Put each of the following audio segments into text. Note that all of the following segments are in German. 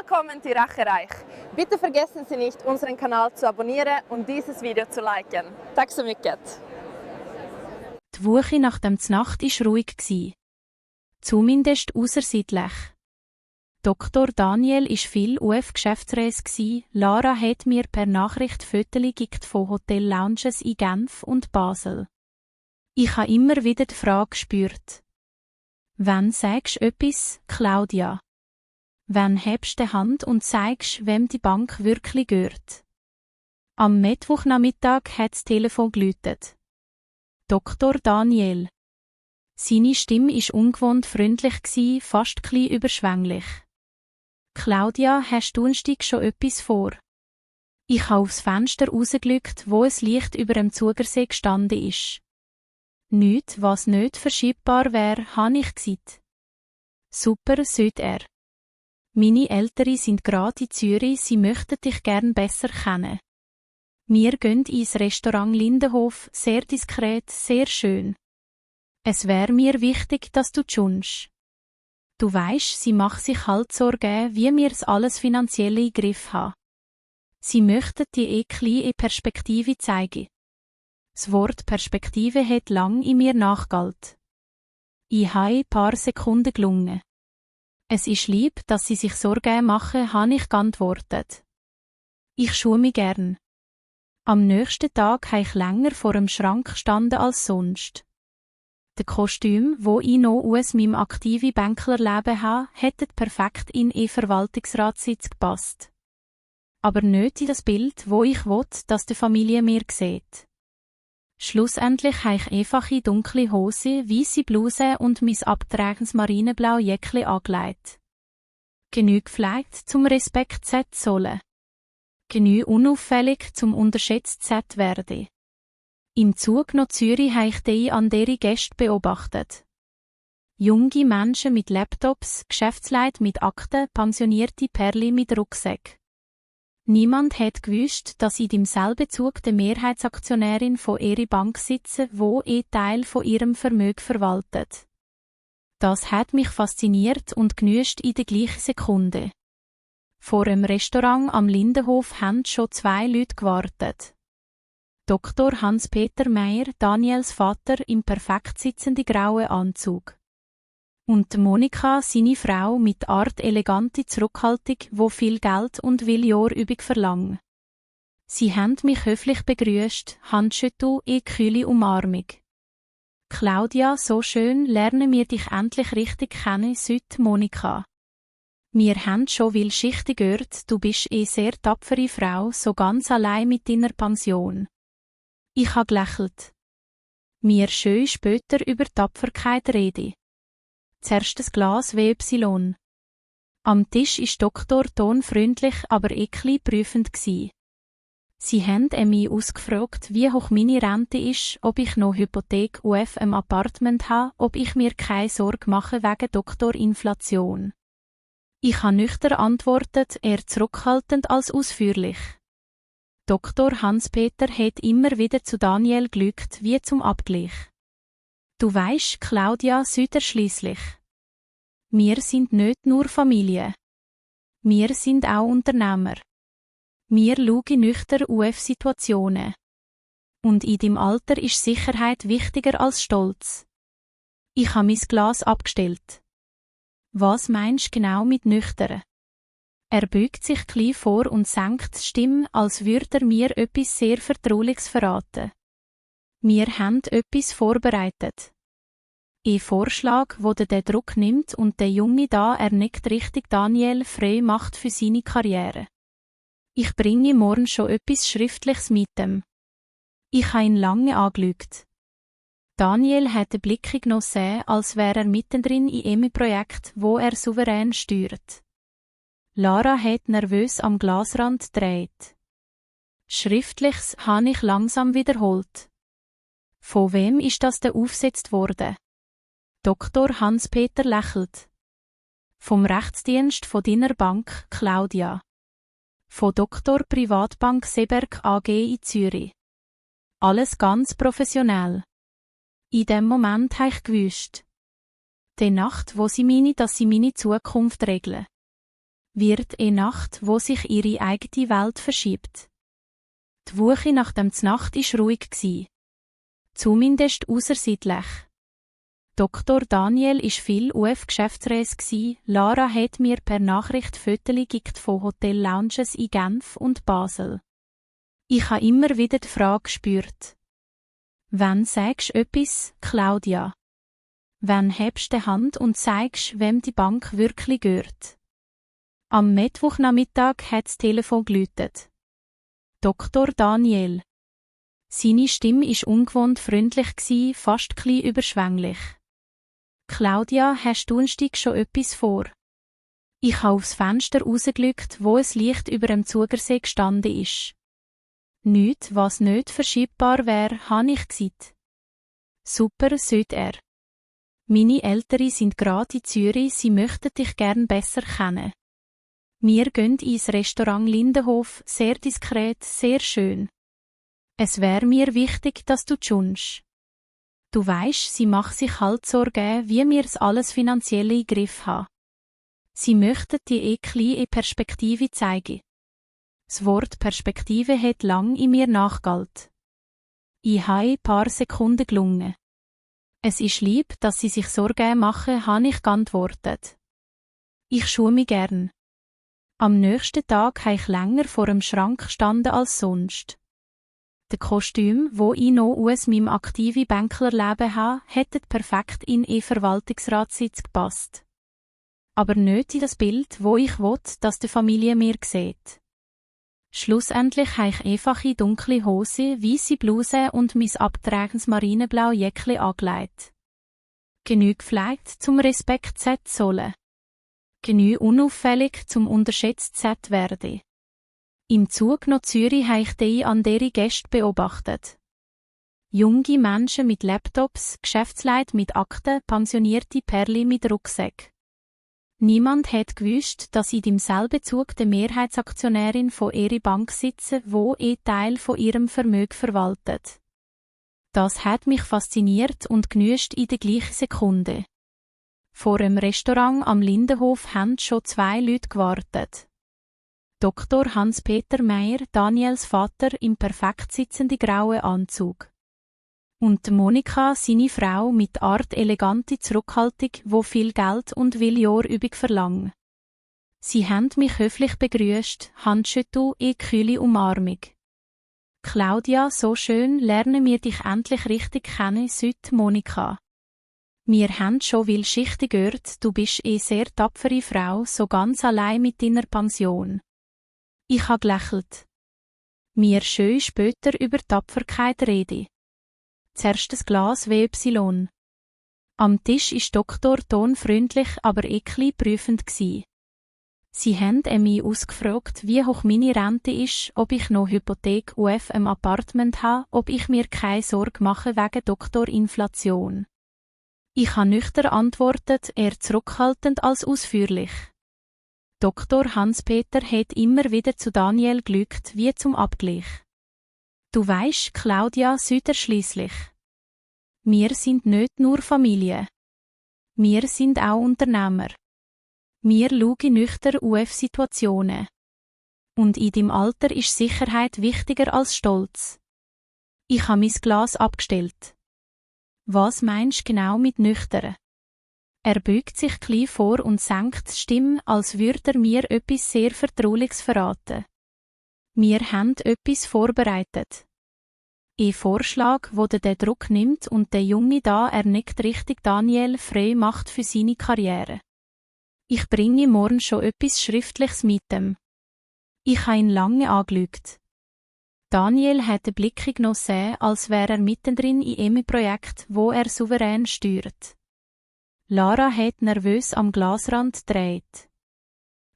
Willkommen zu Rachereich. Bitte vergessen Sie nicht, unseren Kanal zu abonnieren und dieses Video zu liken. Tack så mycket. Die Woche nach dem Znacht war ruhig. Zumindest aussersiedlich. Dr. Daniel war viel auf Geschäftsreise. Lara hat mir per Nachricht Fotos geschickt von Hotel-Lounges in Genf und Basel. Ich habe immer wieder die Frage gespürt. Wann sagst du etwas, Claudia? Wann hebst du die Hand und zeigst, wem die Bank wirklich gehört? Am Mittwochnachmittag hat das Telefon geläutet. Dr. Daniel. Seine Stimme war ungewohnt freundlich, fast etwas überschwänglich. Claudia, hast du Donnerstag schon etwas vor? Ich habe aufs Fenster rausgeschaut, wo ein Licht über dem Zugersee gestanden ist. Nichts, was nicht verschiebbar wäre, habe ich gesagt. Super, sagt er. Meine Eltern sind gerade in Zürich, sie möchten dich gern besser kennen. Wir gehen ins Restaurant Lindenhof, sehr diskret, sehr schön. Es wäre mir wichtig, dass du tschunst. Du weisst, sie macht sich halt Sorgen, wie wir es alles finanziell in Griff haben. Sie möchten die kleine Perspektive zeigen. Das Wort Perspektive hat lang in mir nachgalt. Ich habe ein paar Sekunden gelungen. Es ist lieb, dass Sie sich Sorgen machen, habe ich geantwortet. Ich schaue mich gern. Am nächsten Tag habe ich länger vor dem Schrank gestanden als sonst. Der Kostüm, wo ich noch aus meinem aktiven Bänklerleben habe, hätte perfekt in einen Verwaltungsratssitz gepasst. Aber nicht in das Bild, wo ich will, dass die Familie mir sieht. Schlussendlich habe ich einfache dunkle Hose, weisse Bluse und mein abtragendes marineblau Jäckli angelegt. Genug gepflegt, zum Respekt zu sollen. Genug unauffällig, zum unterschätzt zu werden. Im Zug nach Zürich habe ich die andere Gäste beobachtet. Junge Menschen mit Laptops, Geschäftsleute mit Akten, pensionierte Perli mit Rucksack. Niemand hat gewusst, dass in demselben Zug die Mehrheitsaktionärin von ihrer Bank sitze, wo ein Teil von ihrem Vermögen verwaltet. Das hat mich fasziniert und genüsst in der gleichen Sekunde. Vor einem Restaurant am Lindenhof haben schon 2 Leute gewartet. Dr. Hans-Peter Meyer, Daniels Vater, im perfekt sitzenden grauen Anzug. Und Monika, seine Frau, mit Art elegante Zurückhaltung, wo viel Geld und will Jahrübung verlangen. Sie haben mich höflich begrüßt, Handschüttel, kühle Umarmung. Claudia, so schön, lernen wir dich endlich richtig kennen, sagt Monika. Wir haben schon viel Schichten gehört, du bist sehr tapfere Frau, so ganz allein mit deiner Pension. Ich habe gelächelt. Wir schön später über Tapferkeit reden. Zuerst das Glas WY. Am Tisch ist Doktor Ton freundlich, aber prüfend gsi. Sie haben mich ausgefragt, wie hoch meine Rente ist, ob ich noch Hypothek auf im Appartement habe, ob ich mir keine Sorge mache wegen Doktorinflation. Ich habe nüchtern antwortet, eher zurückhaltend als ausführlich. Dr. Hans-Peter hat immer wieder zu Daniel gelügt, wie zum Abgleich. Du weisst, Claudia, sagt er schliesslich. Wir sind nicht nur Familie. Wir sind auch Unternehmer. Wir schauen nüchtern auf Situationen. Und in dem Alter ist Sicherheit wichtiger als Stolz. Ich habe mein Glas abgestellt. Was meinst du genau mit nüchtern? Er beugt sich klein vor und senkt die Stimme, als würde er mir etwas sehr Vertrauliches verraten. Wir haben etwas vorbereitet. Ein Vorschlag, wo den Druck nimmt und der Junge da nickt richtig Daniel frei macht für seine Karriere. Ich bringe morgen schon etwas Schriftliches mit ihm. Ich habe ihn lange angeschaut. Daniel hat den Blick genossen, als wäre er mittendrin in einem Projekt, wo er souverän steuert. Lara hat nervös am Glasrand gedreht. Schriftliches habe ich langsam wiederholt. Von wem ist das denn aufgesetzt worden? Dr. Hans-Peter lächelt. Vom Rechtsdienst von deiner Bank, Claudia. Von Dr. Privatbank Seberg AG in Zürich. Alles ganz professionell. In dem Moment habe ich gewusst. Die Nacht, wo sie meine, dass sie meine Zukunft regeln. Wird eine Nacht, wo sich ihre eigene Welt verschiebt. Die Woche nach dem Znacht war ruhig. Zumindest aussersiedlich. Dr. Daniel war viel UF-Geschäftsreise. Lara hat mir per Nachricht Fotos geschickt von Hotel-Lounges in Genf und Basel. Ich habe immer wieder die Frage gespürt. Wann sagst du etwas, Claudia? Wann hebst du die Hand und zeigst, wem die Bank wirklich gehört? Am Mittwochnachmittag hat das Telefon geläutet. Dr. Daniel. Seine Stimme war ungewohnt freundlich, fast etwas überschwänglich. Claudia, hast du Donnerstag schon etwas vor? Ich habe aufs Fenster rausgeschaut, wo ein Licht über dem Zugersee gestanden ist. Nichts, was nicht verschiebbar wäre, habe ich gesagt. Super, sagt er. Meine Eltern sind gerade in Zürich, sie möchten dich gern besser kennen. Wir gehen ins Restaurant Lindenhof, sehr diskret, sehr schön. Es wäre mir wichtig, dass du tschunst. Du weisst, sie macht sich halt Sorgen, wie mir's alles finanziell in Griff haben. Sie möchten dir eine Perspektive zeigen. Das Wort Perspektive hat lang in mir nachgalt. Ich habe ein paar Sekunden gelungen. Es ist lieb, dass sie sich Sorgen machen, habe ich geantwortet. Ich schaue mich gern. Am nächsten Tag habe ich länger vor dem Schrank gestanden als sonst. Der Kostüm, wo ich noch aus meinem aktiven Bänklerleben habe, hätte perfekt in einen Verwaltungsratssitz gepasst. Aber nicht in das Bild, wo ich will, dass die Familie mir sieht. Schlussendlich habe ich einfache dunkle Hose, weisse Bluse und mein abtragendes marineblau Jäckli angelegt. Genug gepflegt, zum Respekt zu sollen. Genug unauffällig, zum unterschätzt zu werden. Im Zug nach Zürich habe ich die andere Gäste beobachtet. Junge Menschen mit Laptops, Geschäftsleute mit Akten, pensionierte Perli mit Rucksack. Niemand hat gewusst, dass in demselben Zug die Mehrheitsaktionärin von ihrer Bank sitze, wo ein Teil von ihrem Vermögen verwaltet. Das hat mich fasziniert und genüsst in der gleichen Sekunde. Vor einem Restaurant am Lindenhof haben schon 2 Leute gewartet. Dr. Hans-Peter Meyer, Daniels Vater, im perfekt sitzenden grauen Anzug. Und Monika, seine Frau, mit Art elegante Zurückhaltung, wo viel Geld und Willjahrübung verlangen. Sie haben mich höflich begrüßt, Handschüttel, kühle Umarmung. Claudia, so schön, lernen wir dich endlich richtig kennen, sagt Monika. Wir haben schon viel Schichten gehört, du bist sehr tapfere Frau, so ganz allein mit deiner Pension. Ich habe gelächelt. Wir schön später über Tapferkeit reden. Zuerst das Glas WY. Am Tisch ist Doktor tonfreundlich, aber eklig prüfend gsi. Sie haben mich ausgefragt, wie hoch meine Rente ist, ob ich noch Hypothek auf im Appartement habe, ob ich mir keine Sorge mache wegen Doktorinflation. Ich habe nüchtern antwortet, eher zurückhaltend als ausführlich. Dr. Hans-Peter hat immer wieder zu Daniel gelügt, wie zum Abgleich. Du weisst, Claudia, sagt er schliesslich. Wir sind nicht nur Familie. Wir sind auch Unternehmer. Wir schauen nüchtern auf Situationen. Und in dem Alter ist Sicherheit wichtiger als Stolz. Ich habe mein Glas abgestellt. Was meinst du genau mit nüchtern? Er beugt sich klein vor und senkt die Stimme, als würde er mir etwas sehr Vertrauliches verraten. Wir haben etwas vorbereitet. Ein Vorschlag, wo den Druck nimmt und der Junge da nickt richtig Daniel frei macht für seine Karriere. Ich bringe morgen schon etwas Schriftliches mit ihm. Ich habe ihn lange angeschaut. Daniel hat den Blick genossen, als wäre er mittendrin in einem Projekt, wo er souverän steuert. Lara hat nervös am Glasrand gedreht.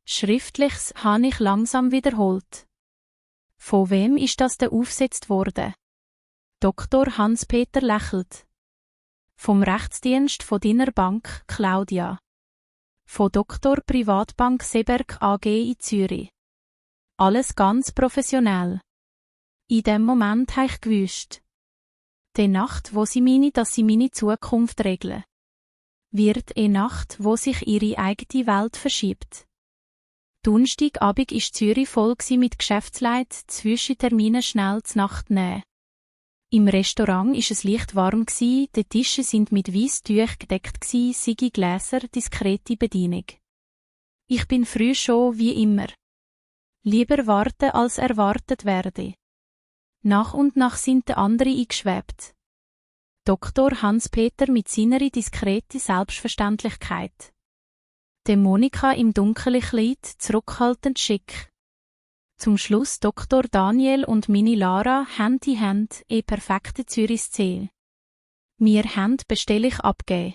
Schriftliches habe ich langsam wiederholt. Von wem ist das denn aufgesetzt worden? Dr. Hans-Peter lächelt. Vom Rechtsdienst von deiner Bank, Claudia. Von Dr. Privatbank Seberg AG in Zürich. Alles ganz professionell. In dem Moment habe ich gewusst. Die Nacht, wo sie meine, dass sie meine Zukunft regeln. Wird eine Nacht, wo sich ihre eigene Welt verschiebt. Donnerstagabend war Zürich voll mit Geschäftsleuten, Zwischentermine schnell zur Nacht nehmen. Im Restaurant war es leicht warm, die Tische sind mit Weisstüchern gedeckt, sei Gläser, diskrete Bedienung. Ich bin früh schon wie immer. Lieber warten als erwartet werden. Nach und nach sind die anderen eingeschwebt. Dr. Hans-Peter mit seiner diskreten Selbstverständlichkeit. Die Monika im dunklen Kleid, zurückhaltend schick. Zum Schluss Dr. Daniel und meine Lara Hand in Hand, perfekte Zürich-Szene. Wir haben bestellig abgegeben.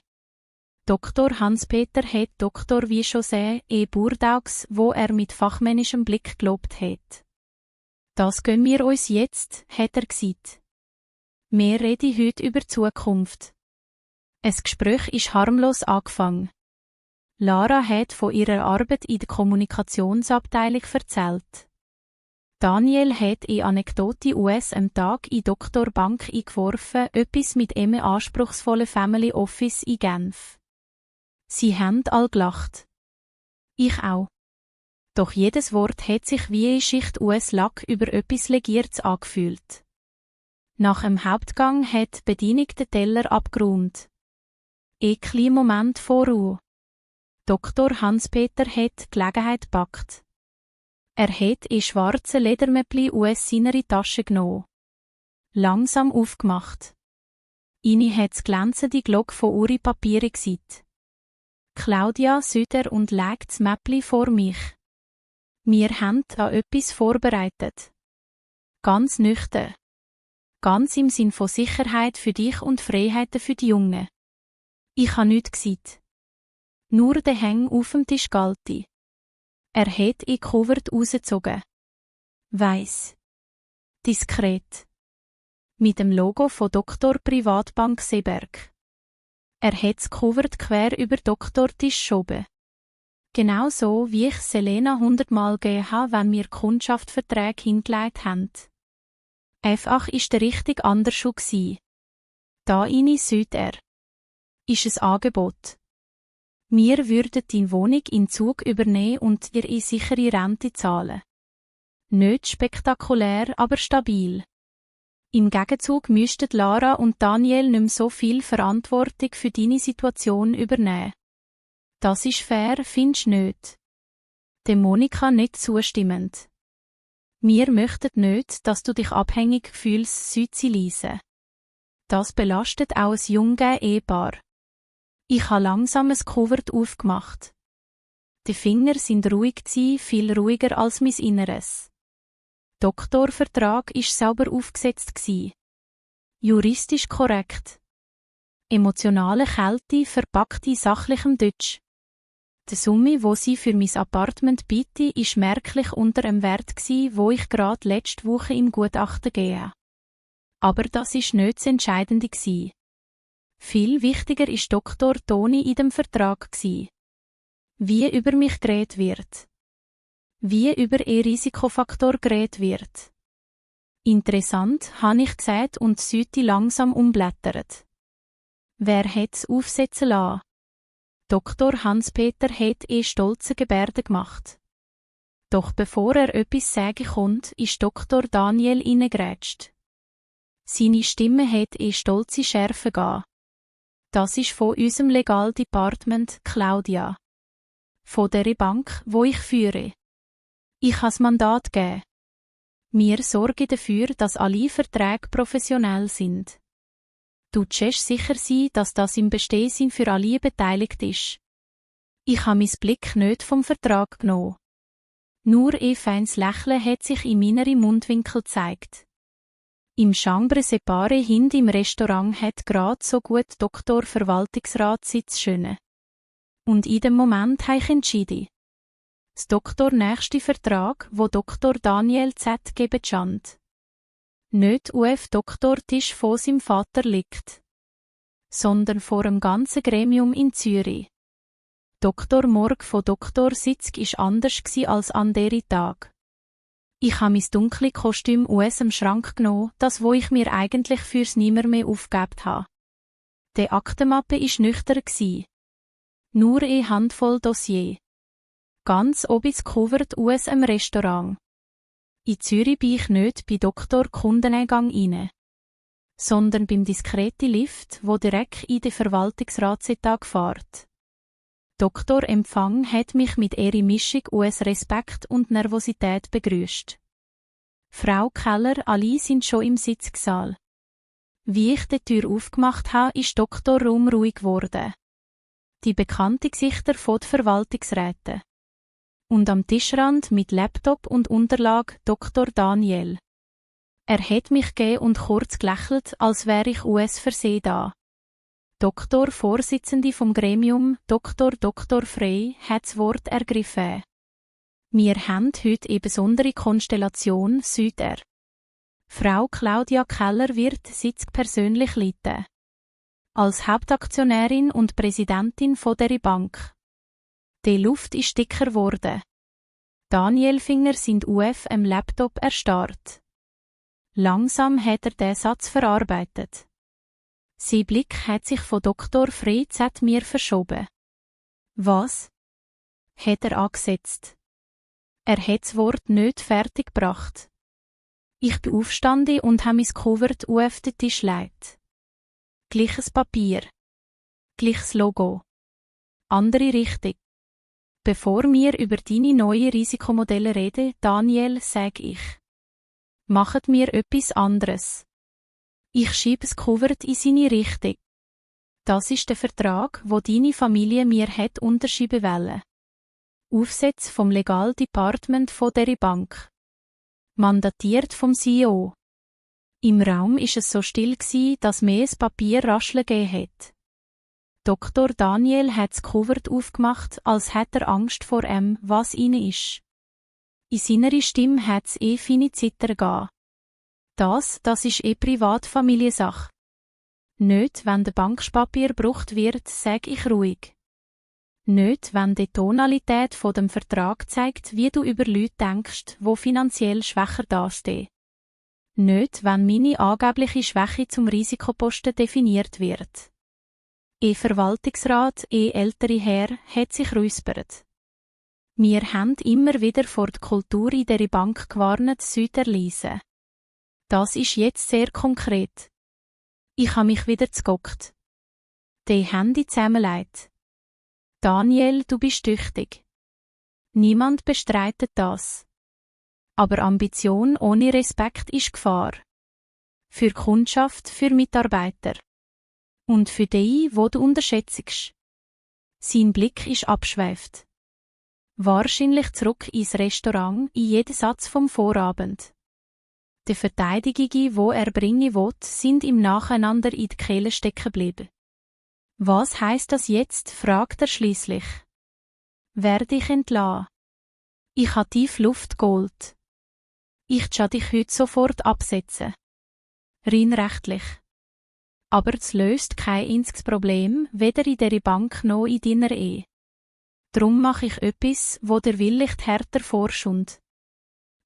Dr. Hans-Peter hat Dr. wie José Burdaux, wo er mit fachmännischem Blick gelobt hat. Das gönnen wir uns jetzt, hat er gesagt. Wir reden heute über die Zukunft. Ein Gespräch ist harmlos angefangen. Lara hat von ihrer Arbeit in der Kommunikationsabteilung erzählt. Daniel hat in Anekdote US am Tag in Dr. Bank eingeworfen, etwas mit einem anspruchsvollen Family Office in Genf. Sie haben all gelacht. Ich auch. Doch jedes Wort hat sich wie eine Schicht US-Lack über etwas Legiertes angefühlt. Nach dem Hauptgang hat die Bedienung den Teller abgeräumt. Ein kleiner Moment vor Ruhe. Dr. Hans-Peter hat die Gelegenheit gepackt. Er hat in schwarzen Ledermäppli US seine Tasche genommen. Langsam aufgemacht. Inni hat das glänzende Glock von Uri Papiere gesehen. Claudia Süder und legt das Mäppli vor mich. Wir haben an etwas vorbereitet. Ganz nüchtern. Ganz im Sinn von Sicherheit für dich und Freiheiten für die Jungen. Ich habe nichts gesagt. Nur der Häng auf dem Tisch galte. Er hat in Kuvert rausgezogen. Weiss. Diskret. Mit dem Logo von Dr. Privatbank Seeberg. Er hat das Kuvert quer über Doktortisch geschoben. Genau so, wie ich Selena 100-mal gegeben habe, wenn wir Kundschaftsverträge hingelegt haben. Einfach ist der richtig anders schon gsi. Da rein sollte er. Ist ein Angebot. Wir würden deine Wohnung in Zug übernehmen und dir in sichere Rente zahlen. Nicht spektakulär, aber stabil. Im Gegenzug müssten Lara und Daniel nicht mehr so viel Verantwortung für deine Situation übernehmen. Das ist fair, findest du nicht? Dem Monika nicht zustimmend. Wir möchten nicht, dass du dich abhängig fühlst, sie lesen. Das belastet auch ein junges Ehepaar. Ich habe langsam ein Kuvert aufgemacht. Die Finger sind ruhig gsi, viel ruhiger als mein Inneres. Doktorvertrag ist sauber aufgesetzt gsi. Juristisch korrekt. Emotionale Kälte verpackt in sachlichem Deutsch. Die Summe, wo sie für mein Appartement biete, ist merklich unter dem Wert gsi, wo ich gerade letzte Woche im Gutachten gehe. Aber das ist nicht das Entscheidende gsi. Viel wichtiger ist Dr. Toni in dem Vertrag gsi. Wie über mich geredet wird. Wie über ihr Risikofaktor geredet wird. Interessant, habe ich gesagt und Süti langsam umblättert. Wer hätt's aufsetzen lassen? Dr. Hans-Peter hat stolze Gebärden gemacht. Doch bevor er etwas sagen konnte, ist Dr. Daniel reingegrätscht. Seine Stimme hat stolze Schärfe gegeben. Das ist von unserem Legaldepartement, Claudia. Von der Bank, wo ich führe. Ich habe das Mandat gegeben. Wir sorgen dafür, dass alle Verträge professionell sind. Du kannst sicher sein, dass das im Bestehen für alle beteiligt ist. Ich habe meinen Blick nicht vom Vertrag genommen. Nur ein feines Lächeln hat sich in meinen Mundwinkel gezeigt. Im Chambre Séparé hinten im Restaurant hat gerade so gut Dr. Verwaltungsrat Sitz schöne. Und in dem Moment habe ich entschieden. Das Doktor nächste Vertrag, wo Dr. Daniel Z. geben stand. Nicht UF-Doktortisch vor seinem Vater liegt, sondern vor dem ganzen Gremium in Zürich. Dr. Morg von Dr. Sitzk ist anders gsi als an deren Tag. Ich habe mein dunkles Kostüm aus dem Schrank genommen, das wo ich mir eigentlich fürs Nimmermehr aufgegeben habe. Die Aktenmappe ist nüchtern gsi. Nur eine Handvoll Dossier. Ganz oben gecovert aus einem Restaurant. In Zürich bin ich nicht bei Doktor Kundeneingang rein, sondern beim diskreten Lift, wo direkt in den Verwaltungsratsetage fährt. Doktor Empfang hat mich mit ihrer Mischung aus Respekt und Nervosität begrüßt. Frau Keller, alle sind schon im Sitzsaal. Wie ich die Tür aufgemacht habe, ist Doktor Raum ruhig geworden. Die bekannten Gesichter von den Verwaltungsräten. Und am Tischrand mit Laptop und Unterlage Dr. Daniel. Er hat mich gegeben und kurz gelächelt, als wäre ich aus Versehen da. Doktor Vorsitzende vom Gremium, Dr. Frey, hat das Wort ergriffen. Wir haben heute eine besondere Konstellation, sagt er. Frau Claudia Keller wird Sitz persönlich leiten. Als Hauptaktionärin und Präsidentin von der Bank. Die Luft ist dicker geworden. Daniel Finger sind auf dem Laptop erstarrt. Langsam hat er den Satz verarbeitet. Sein Blick hat sich von Dr. Frey zu mir verschoben. Was? Hat er angesetzt. Er hat das Wort nicht fertig gebracht. Ich bin aufgestanden und habe mein Covert auf den Tisch gelegt. Gleiches Papier. Gleiches Logo. Andere Richtung. Bevor wir über deine neuen Risikomodelle reden, Daniel, sage ich. Machet mir etwas anderes. Ich schiebe das Covert in seine Richtung. Das ist der Vertrag, wo deine Familie mir hat unterschreiben wollen. Aufsatz vom Legal Department von der Bank. Mandatiert vom CEO. Im Raum ist es so still gsi, dass mir das Papier rascheln gegeben hat. Dr. Daniel hat das Covert aufgemacht, als hätte er Angst vor dem, was inne ist. In seiner Stimme hat's feine Zitter gegeben. Das ist Privatfamiliensache. Nicht, wenn der Bankpapier gebraucht wird, sag ich ruhig. Nicht, wenn die Tonalität von dem Vertrag zeigt, wie du über Leute denkst, wo finanziell schwächer dastehen. Nicht, wenn meine angebliche Schwäche zum Risikoposten definiert wird. Verwaltungsrat, ältere Herr, hat sich räuspert. Wir haben immer wieder vor der Kultur in der Bank gewarnt, sollte er lesen. Das ist jetzt sehr konkret. Ich habe mich wieder zgockt. Die Hände zusammenlegt. Daniel, du bist tüchtig. Niemand bestreitet das. Aber Ambition ohne Respekt ist Gefahr. Für Kundschaft, für Mitarbeiter. Und für die, wo du unterschätzt. Sein Blick ist abschweift. Wahrscheinlich zurück ins Restaurant, in jeden Satz vom Vorabend. Die Verteidigungen, wo er bringen will, sind ihm nacheinander in die Kehle stecken geblieben. Was heisst das jetzt, fragt er schließlich. Werde ich entlassen? Ich habe tief Luft geholt. Ich schade dich heute sofort absetzen. Rein rechtlich. Aber es löst kein einziges Problem, weder in der Bank noch in deiner Ehe. Drum mache ich etwas, wo der Willicht härter vorschund.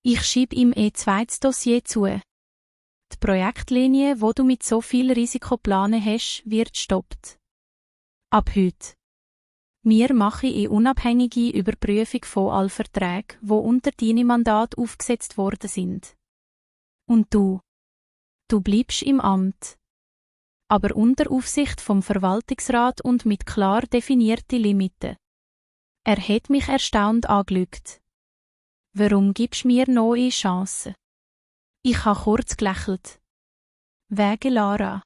Ich schieb ihm zweites Dossier zu. Die Projektlinie, wo du mit so viel Risiko planen hast, wird stoppt. Ab heute. Wir machen eine unabhängige Überprüfung von allen Verträgen, die unter deinem Mandat aufgesetzt worden sind. Und du? Du bleibst im Amt. Aber unter Aufsicht vom Verwaltungsrat und mit klar definierten Limiten. Er hat mich erstaunt angeschaut. Warum gibst du mir noch eine Chance? Ich habe kurz gelächelt. Wegen Lara.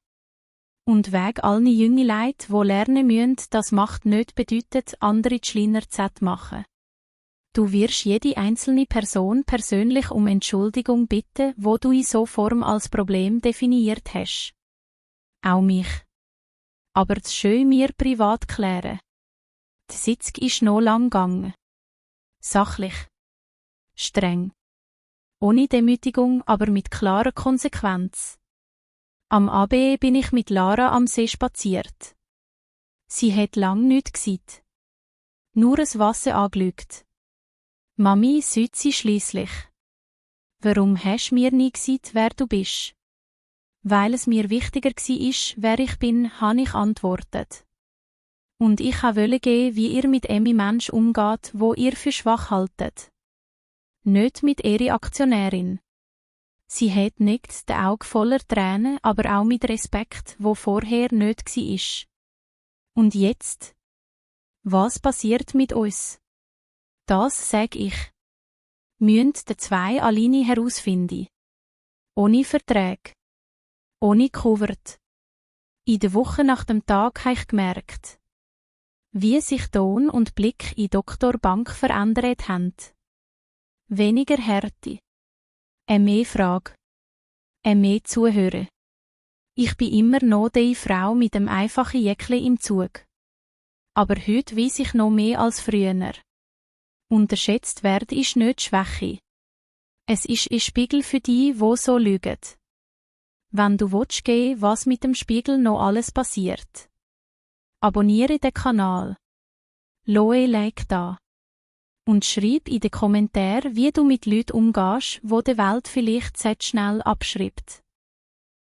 Und wegen allen jungen Leuten, die lernen müssen, dass Macht nicht bedeutet, andere kleiner zu machen. Du wirst jede einzelne Person persönlich um Entschuldigung bitten, wo du in so Form als Problem definiert hast. Auch mich. Aber das schön mir privat klären. Die Sitzung ist noch lang gegangen. Sachlich. Streng. Ohne Demütigung, aber mit klarer Konsequenz. Am Abend bin ich mit Lara am See spaziert. Sie hat lang nichts gesagt. Nur das Wasser angeschaut. Mami, sagt sie schliesslich. Warum hast du mir nie gesagt, wer du bist? Weil es mir wichtiger war, wer ich bin, habe ich antwortet. Und ich wollte gehen, wie ihr mit einem Mensch umgeht, wo ihr für schwach haltet. Nicht mit ihrer Aktionärin. Sie hat nicht, den Augen voller Tränen, aber auch mit Respekt, wo vorher nicht war. Und jetzt? Was passiert mit uns? Das sag ich. Müssen die zwei alleine herausfinden. Ohne Verträge. Ohne Covert. In der Woche nach dem Tag habe ich gemerkt, wie sich Ton und Blick in Dr. Bank verändert haben. Weniger Härte. Eine mehr Frage. Ein mehr Zuhören. Ich bin immer noch die Frau mit dem einfachen Jäckli im Zug. Aber heute weiss ich noch mehr als früher. Unterschätzt werden ist nicht Schwäche. Es ist ein Spiegel für die, wo so lügen. Wenn du willst gehen, was mit dem Spiegel noch alles passiert. Abonniere den Kanal. Lass ein Like da. Und schreib in den Kommentaren, wie du mit Leuten umgehst, wo die Welt vielleicht schnell abschreibt.